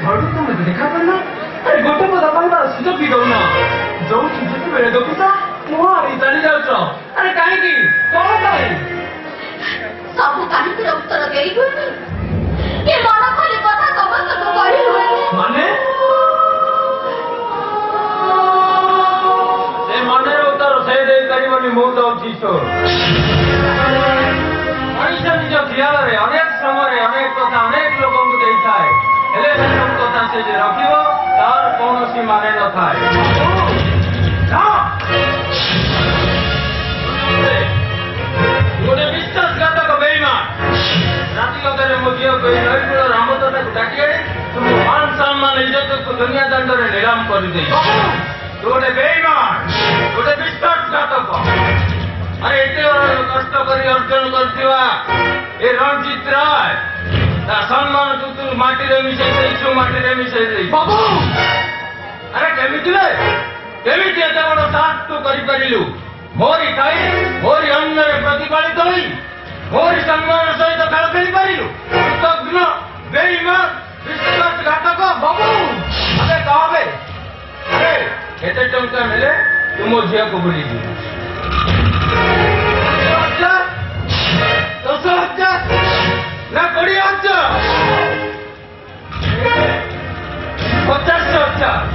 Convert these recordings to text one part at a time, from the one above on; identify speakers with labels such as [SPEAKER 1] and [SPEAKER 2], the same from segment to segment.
[SPEAKER 1] ଘରକୁ ତ ମୋତେ ଦେଖା କରୁନ ଆରେ ଗୋଟେ କଥା କହିବାର ସୁଯୋଗ ବି ଦଉନ ଯୋଉଠି ଯେତେବେଳେ ଦେଖୁଛ ମୁହଁ ଆଣି ଚାଲି ଯାଉଛ ଆରେ କାହିଁକି କଣ ପାଇଁ
[SPEAKER 2] ସବୁ କାହିଁକିର ଉତ୍ତର ଦେଇ ହୁଏନି ଏ ମନ ଖୋଲି କଥା ସମସ୍ତଙ୍କୁ କହି ହୁଏନି
[SPEAKER 1] ମାନେ ସେ ମନରେ ଉତ୍ତର ସେ ଦେଇପାରିବନି ମୁଁ ଦଉଛି ତ ମଣିଷ ନିଜ ଖିଆଲରେ ଅନେକ ସମୟରେ ଅନେକ କଥା ଅନେକ ଲୋକଙ୍କୁ ଦେଇଥାଏ ହେଲେ ସବୁ କଥା ସେ ଯେ ରଖିବ ତାର କୌଣସି ମାନେ ନଥାଏ ଗୋଟେ ବିଶ୍ୱାସଘାତକ ବେଇମାନ ରାତି ଅଧରେ ମୋ ଝିଅକୁ ଏଇ ନଈକୂଳ ରାମଦତାକୁ ଡାକି ଆଣି ତୁମ ମାନ ସମ୍ମାନ ଇଜ୍ଜତକୁ ଦୁନିଆ ଦାଣ୍ଡରେ ନିଲାମ କରିଦେଇ ତୁ ଗୋଟେ ବେଇମାନ ଗୋଟେ ବିଶ୍ୱାସଘାତକ ଆରେ ଏତେ କଷ୍ଟ କରି ଅର୍ଜନ କରିଥିବା ଏ ରଣଜିତ ରାୟ ତା ସମ୍ମାନ ତୁ ମାଟିରେ ମିଶେଇ ଦେଇଛୁ ମାଟିରେ ମିଶେଇ ଦେଇଛୁ ଆରେ କେମିତି କେମିତି ଏତେ ବଡ ସାହସ ତୁ କରିପାରିଲୁ ମୋରି ଖାଇ ମୋରି ଅନ୍ନରେ ପ୍ରତିପାଳିତ ହୋଇ ମୋରି ସମ୍ମାନ ସହିତ ଖେଳ ଖେଳିପାରିଲୁ କୃତଘ୍ନ ବେଇମାନ ବିଶ୍ୱାସଘାତକ ବାବୁ ଆରେ କହବେ ଆରେ କେତେ ଟଙ୍କା ନେଲେ ତୁ ମୋ ଝିଅକୁ ବୁଲିଯିବୁ 10,000 ନା 20,000 50,000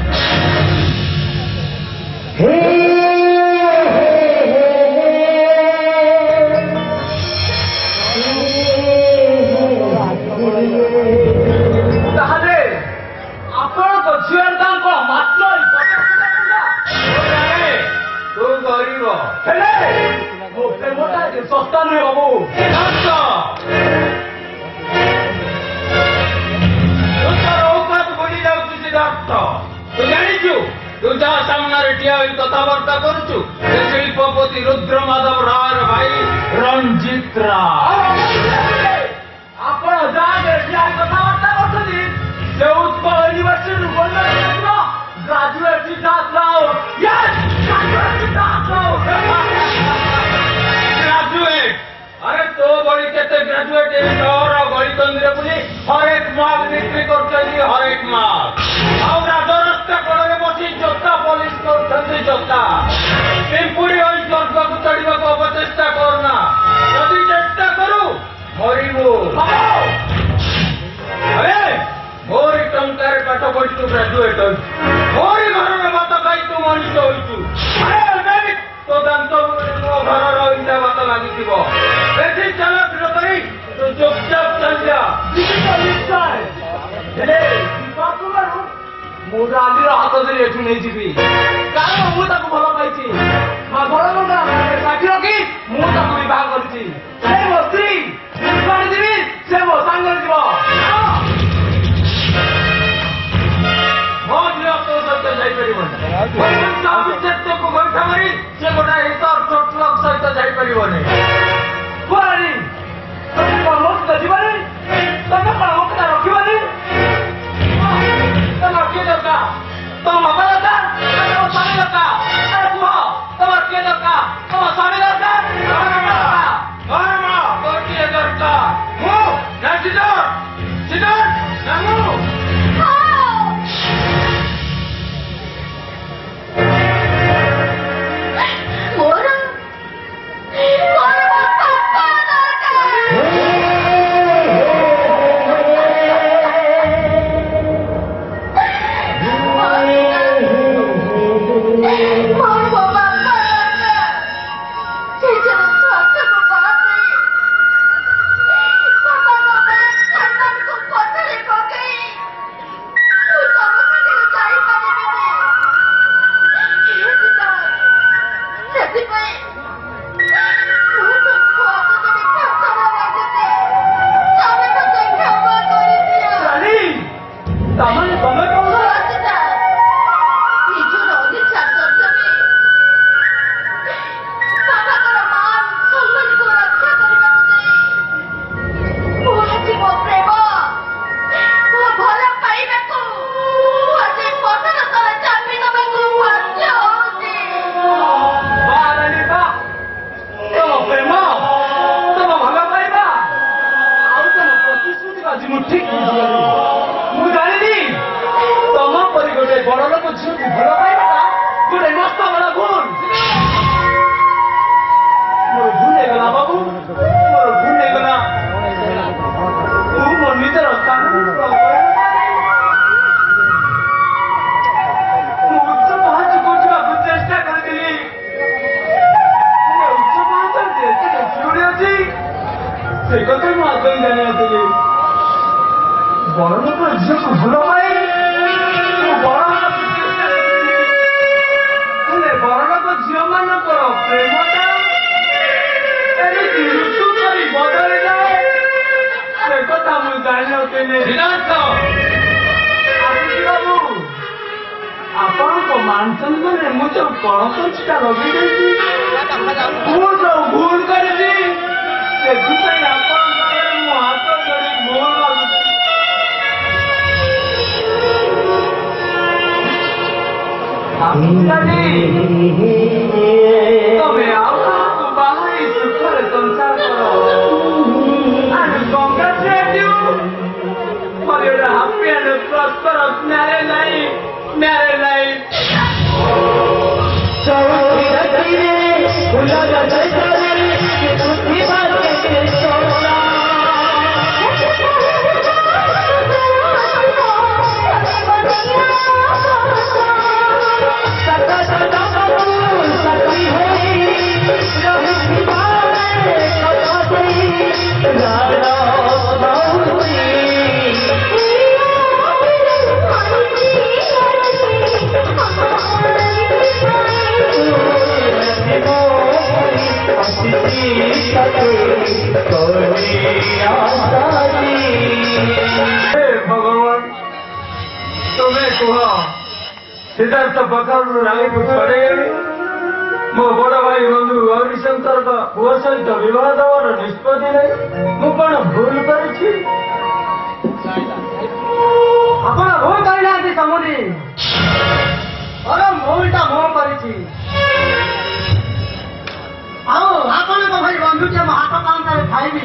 [SPEAKER 1] ତାହେଲେ ଆପଣଙ୍କ ଝିଅର ଦାମ କଣ ମାତ୍ର 50,000 ତୁ ଗରିବ ହେଲେ ମୋ ପ୍ରେମଟା ଶସ୍ତା ନୁହେଁ ବାବୁ ଭୁଲି ଯାଉଛୁ ସିଦ୍ଧାର୍ଥ ତୁ ଜାଣିଛୁ ତୁ ଯାହା ସାମ୍ନାରେ ଠିଆ ହୋଇ କଥାବାର୍ତ୍ତା କରୁଛୁ ସେ ଶିଳ୍ପପତି ରୁଦ୍ର ମାଧବ ରାୟର ଭାଇ ରଣଜିତ ରାୟ ଆପଣ ଯାହା ଠିଆ ହୋଇ କଥାବାର୍ତ୍ତା କରୁଛନ୍ତି ସେ ଉତ୍କଳ ୟୁନିଭର୍ସିଟିରୁ ଗ୍ରାଜୁଏଟ ସିଦ୍ଧାର୍ଥ ରାଓ ଗ୍ରାଜୁଏଟ अरे तो बड़ी केते ग्रेजुएट शहर गलितंदी बुली हर एक माल बिक्री करछन्ती हर एक माल आउ राजरास्ता कड़े बसी जोता पुलिस करछन्ती जोता पिंपुड़ी होई स्वर्ग को चढ़िबा को अपचेष्टा करना यदि चेष्टा करू मरिबो अरे मोरी टंकार पाठ पढ़ी तू ग्रेजुएट होई मोरी घर में बात खाई तू मनीष होइछु अरे मैं तो दांत मो घर रहिता बात लागिथिबो बेसी चालक न करी तू चुपचाप चल जा निश्चय हेले बापू मारू मु राली हाथ धरी एठु नै जिबी कारण मु ताको भलो पाइछि मा घर लोका साथी रखी मु ताको विवाह करछि से मो स्त्री कोन दिबी से मो संग जीव मो दियो तो सत्य जाई परिबन विषय को बैठा मारी से गोटा हिसाब छोट लोक सहित जाई परिबन कुआरी तुम मत जीवनी तुम मत रखिबनी तुम के दरका तुम बाबा दरका तुम स्वामी दरका अरे कुह तुम के दरका तुम स्वामी दरका तो के दरका मु ना सिद्धार्थ नामु
[SPEAKER 2] मोर
[SPEAKER 1] ବଡ ଲୋକ ଝିଅକୁ ଭଲ ପାଏ ମୁଁ ବଡ ହେଲେ ବଡ ଲୋକ ଝିଅ ମାନଙ୍କର ପ୍ରେମଟା ଏମିତି ଋତୁ କରି ବଦଳି ଯାଏ ସେ କଥା ମୁଁ ଜାଣିନଥିଲି। ବାବୁ ଆପଣଙ୍କ ମାନଚନ୍ଦରେ ମୁଁ ଯୋଉ କଳକଞ୍ଚିଟା ଲଗେଇଦେଇଛି ମୁଁ ଯୋଉ ଭୁଲ କରିଛି ସେଥିପାଇଁ ଆପଣଙ୍କ ଆଗରେ ମୁଁ ହାତ ଧରି ଭୁଲ ମାଗୁଛି। ତମେ ଆଉ କାହାକୁ ବାହା ହେଇ ସୁଖରେ ସଂସାର କର। And congratulate you for your happy and prosperous married life. भगवान तुम्हें कुह सिद्धार्थ पथर रागी छड़े मो बड़ भाई बंधु गौरीशंकर पुओ सहित विवाह देवर निष्पत्ति नहीं मु कौन भूल करी आपण भूल करना समुद्री भूलटा मो करी ଆପଣଙ୍କ ଭାଇ ବନ୍ଧୁଟିଏ ମୋ ହାତ ପାଉଁଠାରେ ଖାଇବି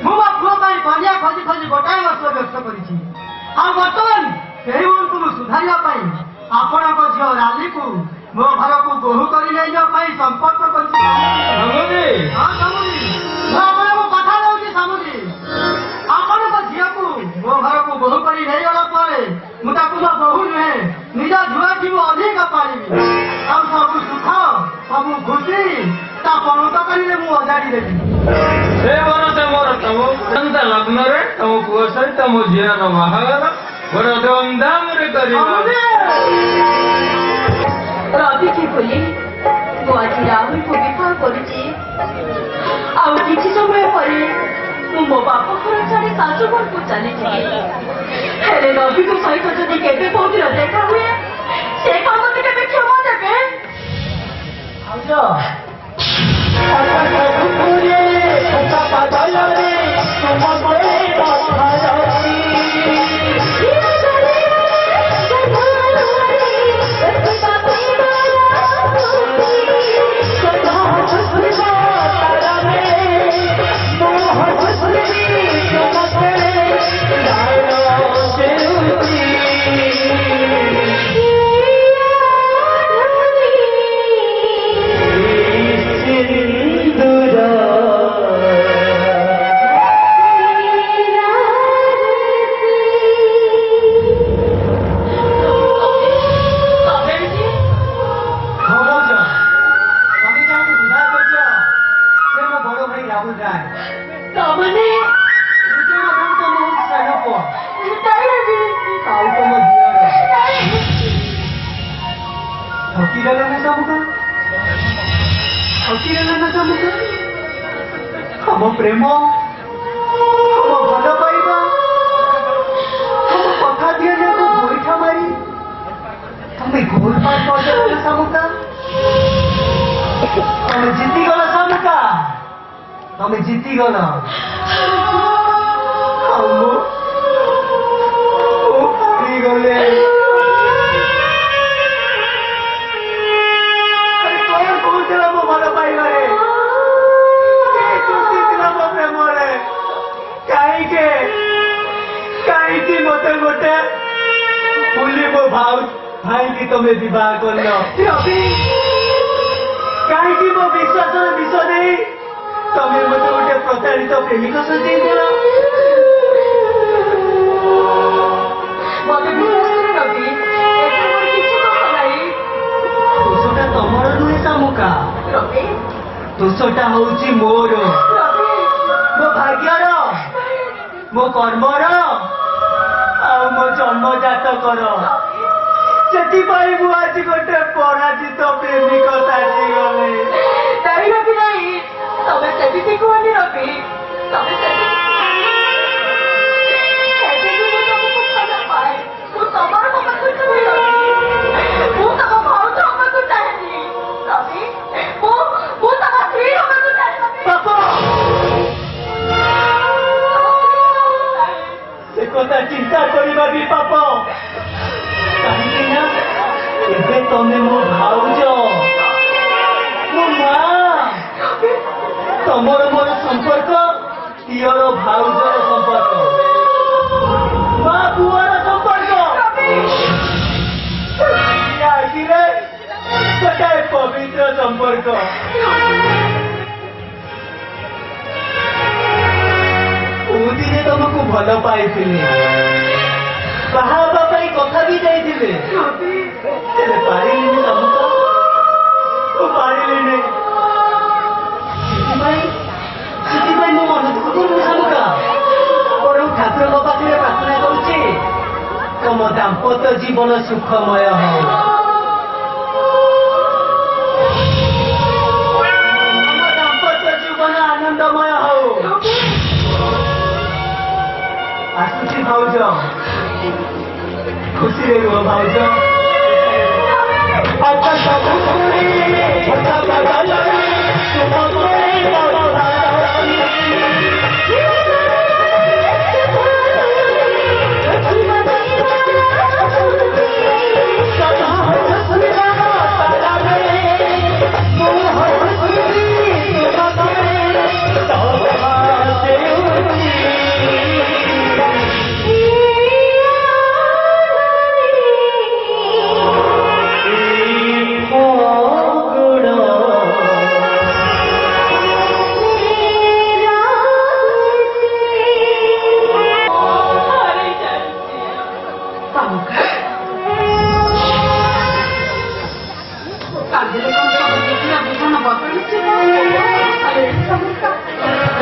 [SPEAKER 1] ମୁଁ ମୋ ପୁଅ ପାଇଁ ପରିବା ଖୋଜି ଖୋଜି ଗୋଟାଏ ବର୍ଷ ବ୍ୟସ୍ତ କରିଛି। ଆଉ ବର୍ତ୍ତମାନ ସେଇ ଭୁଲକୁ ମୁଁ ସୁଧାରିବା ପାଇଁ ଆପଣଙ୍କ ଝିଅ ରାଲିକୁ ମୋ ଘରକୁ ବୋହୂ କରି ନେଇଯିବା ପାଇଁ ସମ୍ପର୍କ କରିଛି। ହଁ ସମୁଦ୍ରୀ ମୁଁ ଆପଣଙ୍କୁ କଥା ଦଉଛି ସମୁଦ୍ରୀ ଆପଣଙ୍କ ଝିଅକୁ ମୋ ଘରକୁ ବୋହୂ କରି ନେଇଗଲା ପରେ ମୁଁ ତାକୁ ମୋ ବୋହୂ ନୁହେଁ ନିଜ ଝୁଆଠି ମୁଁ ଅଧିକ ପାଳିବି। ଆଉ ସବୁ ସୁଖ ସବୁ ଖୁସି ତା ପଣତ କରିଲେ ମୁଁ ଅଜାଡ଼ି ଦେବି। ସେ ବର୍ଷ ମୋର ତମ ଲଗ୍ନରେ ତମ ପୁଅ ସହିତ ମୋ ଝିଅର ବାହାଘର ବଡ ଧୁମଧାମରେ କରିବା।
[SPEAKER 2] ରାଧିକି ବୋଲି ମୁଁ ଆଜି ରାହୁଲକୁ ବିବାହ କରୁଛି। ଆଉ କିଛି ସମୟ ପରେ ମୁଁ ମୋ ବାପ ଘର ଛାଡ଼ି ଶାଶୁ ଘରକୁ ଚାଲିଯିବି। ହେଲେ ରବିଙ୍କ ସହିତ ଯଦି କେବେ କୋଉଦିନ ଦେଖା ହୁଏ ସେ କାମଟି କେବେ କ୍ଷମା ଦେବେ?
[SPEAKER 1] हम प्रेम हम भल पाइबा हम कथा दिए गोईठा मारी तुम्हें घोर पार कर शामुका तुम जीतीगल शामुका तुम जीतीगल गले भल पाइबारे कहीं मत गोटे बुली मो भाई की तुम्हें विवाह कर कहीं मो विश्वास विष नहीं तुम्हें मत गोटे प्रताड़ित प्रेमिक सजे दोषटा तमर नुहे शामुका दोषटा हूँ मोर मो भाग्यर मो कर्मर
[SPEAKER 3] ଆଉ ମୋ ଜନ୍ମଜାତକର ସେଥିପାଇଁ ମୁଁ ଆଜି ଗୋଟେ ପରାଜିତ ପ୍ରେମିକ ସାଜିଗଲି।
[SPEAKER 2] ନାଇଁ ରବି ନାଇଁ, ତମେ ସେମିତି କୁହନି ରବି, ତମେ ସେମିତି ଏବେ ବି ମୁଁ ତମକୁ ଭଲ ପାଏ। ମୁଁ ତମର ହବାକୁ ଚାହେଁ ରବି, ମୁଁ ତମ ଭାଉଜ ହବାକୁ ଚାହେଁନି ରବି, ମୁଁ ତମ ସ୍ତ୍ରୀ ହବାକୁ ଚାହେଁ ରବି।
[SPEAKER 3] ବାପା ସେ କଥା ଚିନ୍ତା କରିବା ବି ପାପ, କାହିଁକି ନା ଏବେ ତମେ ମୋ ଭାଉଜ, ମୋ ମା। ତମର ମୋର ସମ୍ପର୍କ ଦିଅର ଭାଉଜର ସମ୍ପର୍କ, ମା ପୁଅର ସମ୍ପର୍କ। ଆଖିରେ ଗୋଟାଏ ପବିତ୍ର ସମ୍ପର୍କ। କୋଉଦିନେ ତମକୁ ଭଲ ପାଇଥିଲି, ବାହା ହେବା ପାଇଁ କଥା ବି ଯାଇଥିଲେ, ହେଲେ ପାରିଲିନି ତମକୁ, ମୁଁ ପାରିଲିନି। ସେଥିପାଇଁ ମୁଁ ମନ ଦୁଃଖ କରୁନି ତମକା, ବରଂ ଠାକୁରଙ୍କ ପାଖରେ ପ୍ରାର୍ଥନା କରୁଛି ତମ ଦାମ୍ପତ୍ୟ ଜୀବନ ସୁଖମୟ ହଉ, ତମ ଦାମ୍ପତ୍ୟ ଜୀବନ ଆନନ୍ଦମୟ ହଉ। ଆସୁଛି ଭାଉଜ, ଖୁସିରେ ରୁହ ଭାଉଜ।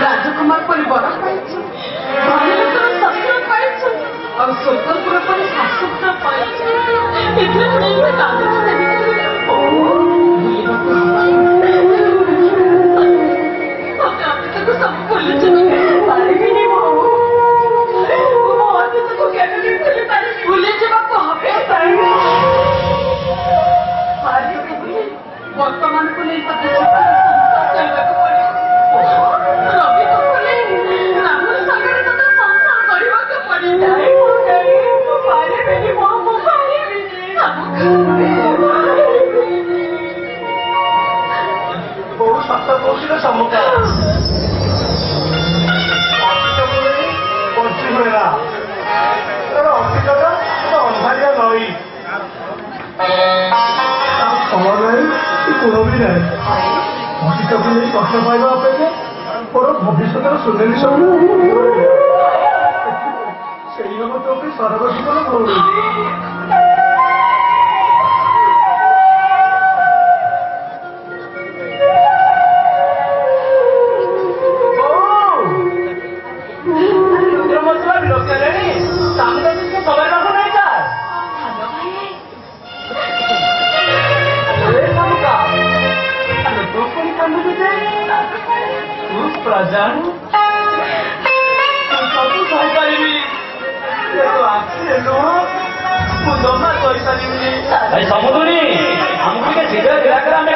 [SPEAKER 2] ରାଜକୁମାର ପରି ବର ପାଇଛୁ, ଧନୀର ଶସ୍ତ୍ର ପାଇଛୁ, ଆଉ ସ୍ୱତନ୍ତ୍ର ପରି ଶାଶୁଘର ପାଇଛୁ। ଏଥିରେ ପୁଣି କାନ୍ଦୁଛୁ ଅତୀତକୁ ସବୁ ଭୁଲିଛୁ, ପାରିବିନି ମୋ ଅତୀତକୁ କେମିତି ଭୁଲି ପାରିବି? ଭୁଲିଯିବାକୁ ହବେ ବର୍ତ୍ତମାନକୁ ନେଇ ମୋତେ କରିବାକୁ ପଡ଼ିବ। ରବିକୁ ନେଇ ରାହୁଲ ସାଙ୍ଗରେ ମୋତେ ସଂସାର କରିବାକୁ ପଡ଼ିବ। ମୁଁ ପାରିବିନି, ମୁଁ ପାରିବିନି।
[SPEAKER 3] ବହୁ ସତ କହୁছিল ସମୁକା ବଞ୍ଚି ହୁଏନା, ଅତୀତଟା ଅନ୍ଧାରିଆ ନଈ, ସମୟ ନାହିଁ କି କୁଳ ବି ନାହିଁ। ଅତୀତକୁ ନେଇ କଷ୍ଟ ପାଇବା ଅପେକ୍ଷା ମୋର ଭବିଷ୍ୟତର ସୁନେଲି ସବୁ ସେଇ ହବ ତ ସରବ ଜୀବନ ଭଉଣୀ।
[SPEAKER 1] ସମୁଦ୍ରୀ ଆମକୁ ଟିକେ ଶୀଘ୍ର ଜିରା ଆମେ